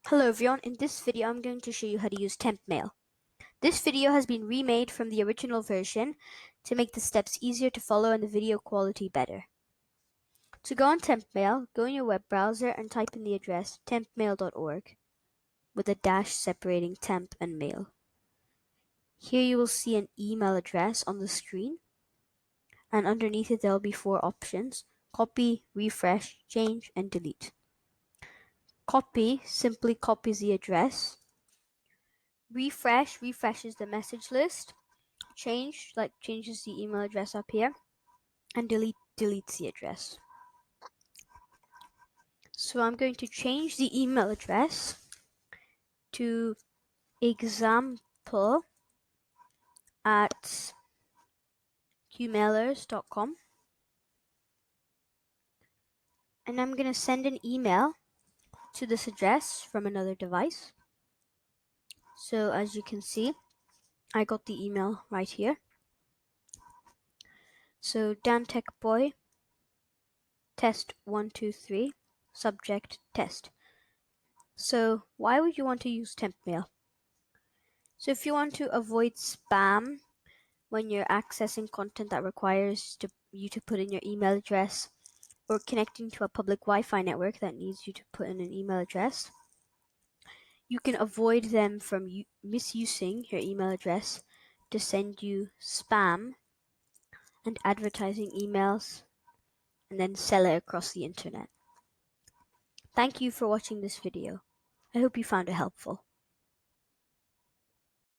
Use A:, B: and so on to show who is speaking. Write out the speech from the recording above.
A: Hello everyone, in this video I'm going to show you how to use TempMail. This video has been remade from the original version to make the steps easier to follow and the video quality better. To go on TempMail, go in your web browser and type in the address tempmail.org with a dash separating temp and mail. Here you will see an email address on the screen, and underneath it there will be 4 options: copy, refresh, change, and delete. Copy simply copies the address. Refresh refreshes the message list. Change changes the email address up here, and delete deletes the address. So I'm going to change the email address to example@qmailers.com, and I'm going to send an email to this address from another device. So as you can see, I got the email right here. So Dan Tech Boy, test 123, subject test. So why would you want to use TempMail? So if you want to avoid spam when you're accessing content that requires you to put in your email address, or connecting to a public Wi-Fi network that needs you to put in an email address, you can avoid them from misusing your email address to send you spam and advertising emails and then sell it across the internet. Thank you for watching this video. I hope you found it helpful.